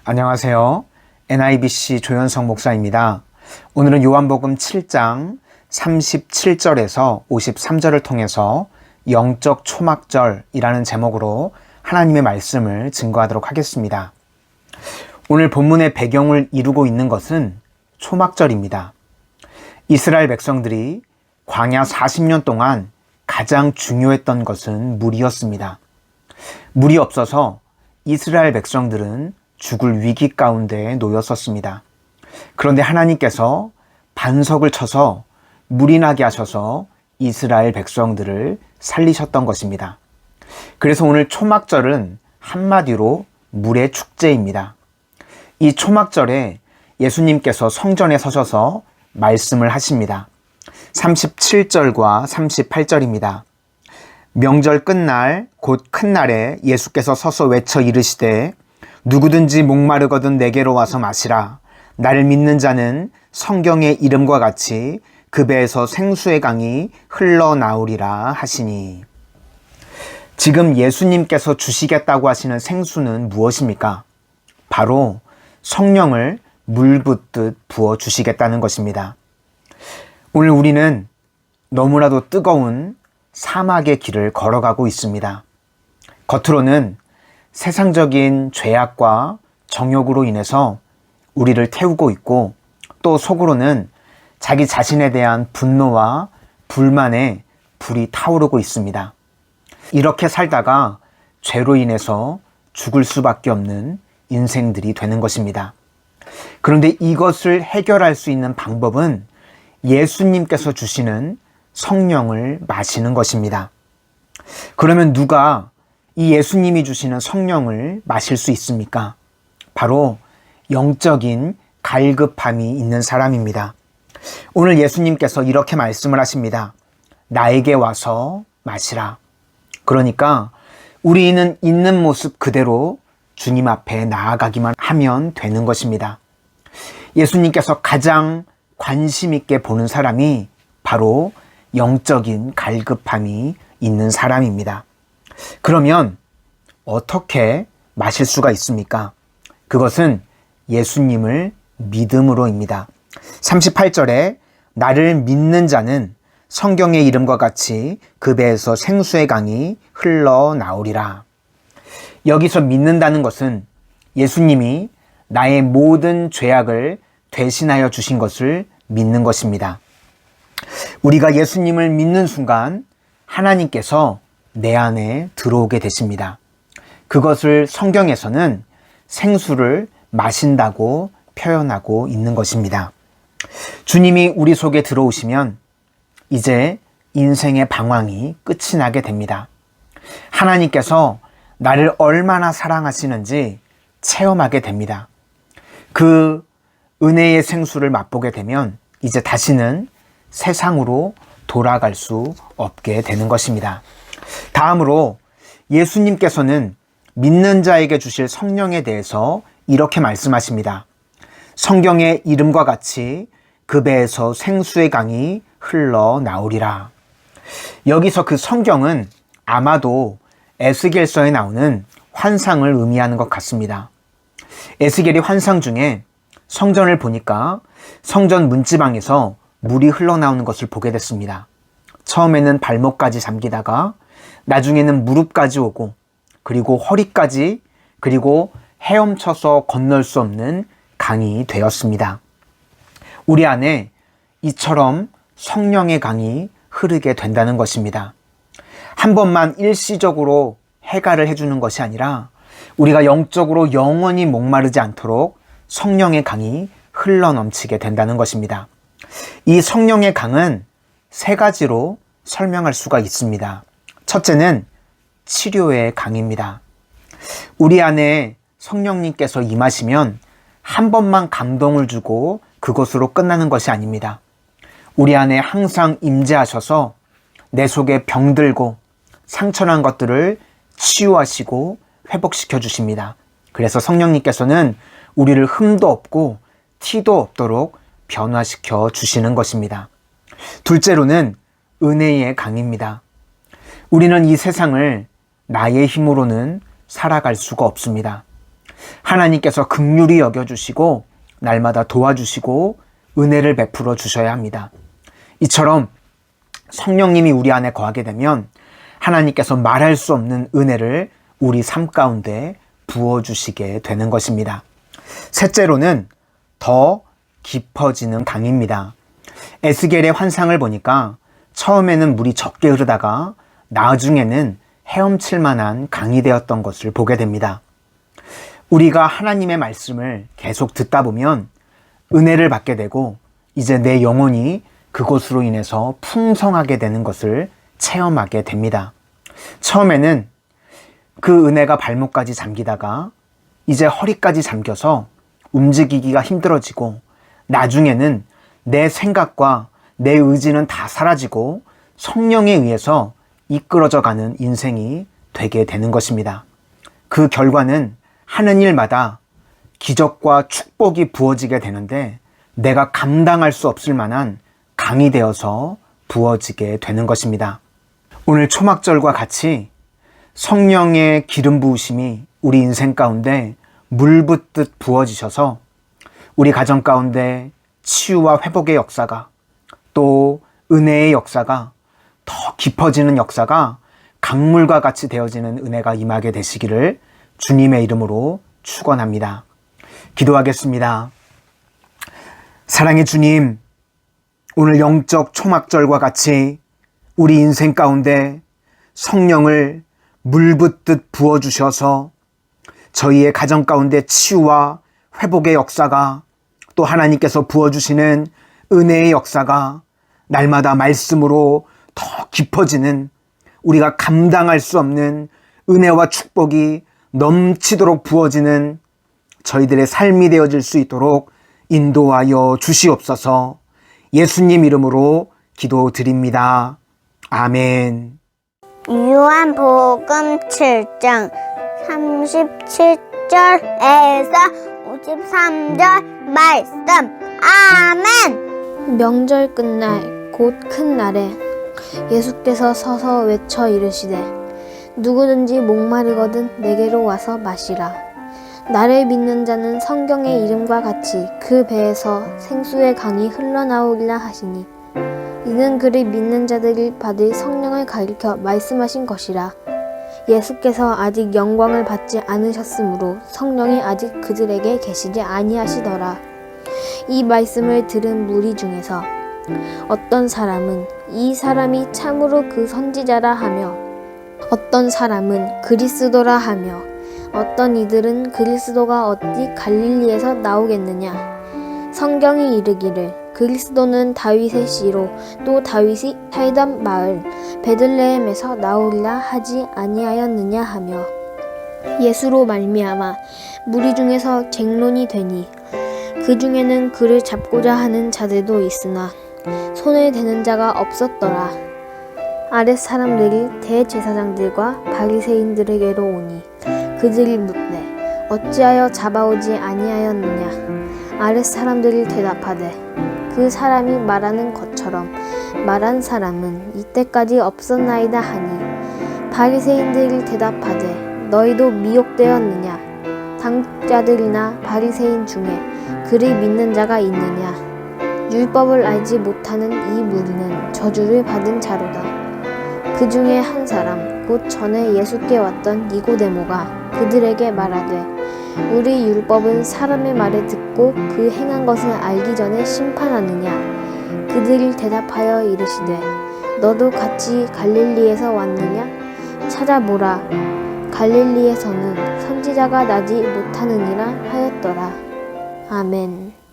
안녕하세요. NIBC 조현성 목사입니다. 오늘은 요한복음 7장 37절에서 53절을 통해서 영적 초막절이라는 제목으로 하나님의 말씀을 증거하도록 하겠습니다. 오늘 본문의 배경을 이루고 있는 것은 초막절입니다. 이스라엘 백성들이 광야 40년 동안 가장 중요했던 것은 물이었습니다. 물이 없어서 이스라엘 백성들은 죽을 위기 가운데 놓였었습니다. 그런데 하나님께서 반석을 쳐서 물이 나게 하셔서 이스라엘 백성들을 살리셨던 것입니다. 그래서 오늘 초막절은 한마디로 물의 축제입니다. 이 초막절에 예수님께서 성전에 서셔서 말씀을 하십니다. 37절과 38절입니다. 명절 끝날 곧 큰 날에 예수께서 서서 외쳐 이르시되 누구든지 목마르거든 내게로 와서 마시라. 나를 믿는 자는 성경의 이름과 같이 그 배에서 생수의 강이 흘러나오리라 하시니. 지금 예수님께서 주시겠다고 하시는 생수는 무엇입니까? 바로 성령을 물 붓듯 부어 주시겠다는 것입니다. 오늘 우리는 너무나도 뜨거운 사막의 길을 걸어가고 있습니다. 겉으로는 세상적인 죄악과 정욕으로 인해서 우리를 태우고 있고, 또 속으로는 자기 자신에 대한 분노와 불만에 불이 타오르고 있습니다. 이렇게 살다가 죄로 인해서 죽을 수밖에 없는 인생들이 되는 것입니다. 그런데 이것을 해결할 수 있는 방법은 예수님께서 주시는 성령을 마시는 것입니다. 그러면 누가 이 예수님이 주시는 성령을 마실 수 있습니까? 바로 영적인 갈급함이 있는 사람입니다. 오늘 예수님께서 이렇게 말씀을 하십니다. 나에게 와서 마시라. 그러니까 우리는 있는 모습 그대로 주님 앞에 나아가기만 하면 되는 것입니다. 예수님께서 가장 관심 있게 보는 사람이 바로 영적인 갈급함이 있는 사람입니다. 그러면 어떻게 마실 수가 있습니까? 그것은 예수님을 믿음으로입니다. 38절에 나를 믿는 자는 성경의 이름과 같이 그 배에서 생수의 강이 흘러나오리라. 여기서 믿는다는 것은 예수님이 나의 모든 죄악을 대신하여 주신 것을 믿는 것입니다. 우리가 예수님을 믿는 순간 하나님께서 내 안에 들어오게 되십니다. 그것을 성경에서는 생수를 마신다고 표현하고 있는 것입니다. 주님이 우리 속에 들어오시면 이제 인생의 방황이 끝이 나게 됩니다. 하나님께서 나를 얼마나 사랑하시는지 체험하게 됩니다. 그 은혜의 생수를 맛보게 되면 이제 다시는 세상으로 돌아갈 수 없게 되는 것입니다. 다음으로 예수님께서는 믿는 자에게 주실 성령에 대해서 이렇게 말씀하십니다. 성경의 이름과 같이 그 배에서 생수의 강이 흘러나오리라. 여기서 그 성경은 아마도 에스겔서에 나오는 환상을 의미하는 것 같습니다. 에스겔이 환상 중에 성전을 보니까 성전 문지방에서 물이 흘러나오는 것을 보게 됐습니다. 처음에는 발목까지 잠기다가 나중에는 무릎까지 오고, 그리고 허리까지, 그리고 헤엄쳐서 건널 수 없는 강이 되었습니다. 우리 안에 이처럼 성령의 강이 흐르게 된다는 것입니다. 한 번만 일시적으로 해결을 해주는 것이 아니라 우리가 영적으로 영원히 목마르지 않도록 성령의 강이 흘러넘치게 된다는 것입니다. 이 성령의 강은 세 가지로 설명할 수가 있습니다. 첫째는 치료의 강입니다. 우리 안에 성령님께서 임하시면 한 번만 감동을 주고 그것으로 끝나는 것이 아닙니다. 우리 안에 항상 임재하셔서 내 속에 병들고 상처난 것들을 치유하시고 회복시켜 주십니다. 그래서 성령님께서는 우리를 흠도 없고 티도 없도록 변화시켜 주시는 것입니다. 둘째로는 은혜의 강입니다. 우리는 이 세상을 나의 힘으로는 살아갈 수가 없습니다. 하나님께서 긍휼히 여겨주시고 날마다 도와주시고 은혜를 베풀어 주셔야 합니다. 이처럼 성령님이 우리 안에 거하게 되면 하나님께서 말할 수 없는 은혜를 우리 삶 가운데 부어주시게 되는 것입니다. 셋째로는 더 깊어지는 강입니다. 에스겔의 환상을 보니까 처음에는 물이 적게 흐르다가 나중에는 헤엄칠 만한 강이 되었던 것을 보게 됩니다. 우리가 하나님의 말씀을 계속 듣다 보면 은혜를 받게 되고 이제 내 영혼이 그것으로 인해서 풍성하게 되는 것을 체험하게 됩니다. 처음에는 그 은혜가 발목까지 잠기다가 이제 허리까지 잠겨서 움직이기가 힘들어지고 나중에는 내 생각과 내 의지는 다 사라지고 성령에 의해서 이끌어져 가는 인생이 되게 되는 것입니다. 그 결과는 하는 일마다 기적과 축복이 부어지게 되는데 내가 감당할 수 없을 만한 강이 되어서 부어지게 되는 것입니다. 오늘 초막절과 같이 성령의 기름 부으심이 우리 인생 가운데 물 붓듯 부어지셔서 우리 가정 가운데 치유와 회복의 역사가 또 은혜의 역사가 더 깊어지는 역사가 강물과 같이 되어지는 은혜가 임하게 되시기를 주님의 이름으로 축원합니다. 기도하겠습니다. 사랑의 주님, 오늘 영적 초막절과 같이 우리 인생 가운데 성령을 물 붓듯 부어주셔서 저희의 가정 가운데 치유와 회복의 역사가 또 하나님께서 부어주시는 은혜의 역사가 날마다 말씀으로 더 깊어지는 우리가 감당할 수 없는 은혜와 축복이 넘치도록 부어지는 저희들의 삶이 되어질 수 있도록 인도하여 주시옵소서. 예수님 이름으로 기도드립니다. 아멘. 요한복음 7장 37절에서 53절 말씀. 아멘. 명절 끝날 곧 큰 날에 예수께서 서서 외쳐 이르시되 누구든지 목마르거든 내게로 와서 마시라. 나를 믿는 자는 성경의 이름과 같이 그 배에서 생수의 강이 흘러나오리라 하시니 이는 그를 믿는 자들이 받을 성령을 가리켜 말씀하신 것이라. 예수께서 아직 영광을 받지 않으셨으므로 성령이 아직 그들에게 계시지 아니하시더라. 이 말씀을 들은 무리 중에서 어떤 사람은 이 사람이 참으로 그 선지자라 하며 어떤 사람은 그리스도라 하며 어떤 이들은 그리스도가 어디 갈릴리에서 나오겠느냐. 성경이 이르기를 그리스도는 다윗의 씨로 또 다윗이 살던 마을 베들레헴에서 나오리라 하지 아니하였느냐 하며 예수로 말미암아 무리 중에서 쟁론이 되니 그 중에는 그를 잡고자 하는 자들도 있으나 손을 대는 자가 없었더라. 아랫 사람들이 대제사장들과 바리새인들에게로 오니 그들이 묻되 어찌하여 잡아오지 아니하였느냐. 아랫 사람들이 대답하되 그 사람이 말하는 것처럼 말한 사람은 이때까지 없었나이다 하니 바리새인들이 대답하되 너희도 미혹되었느냐. 당직자들이나 바리새인 중에 그를 믿는 자가 있느냐. 율법을 알지 못하는 이 무리는 저주를 받은 자로다. 그 중에 한 사람 곧 전에 예수께 왔던 니고데모가 그들에게 말하되 우리 율법은 사람의 말을 듣고 그 행한 것을 알기 전에 심판하느냐. 그들이 대답하여 이르시되 너도 같이 갈릴리에서 왔느냐. 찾아보라. 갈릴리에서는 선지자가 나지 못하느니라 하였더라. 아멘.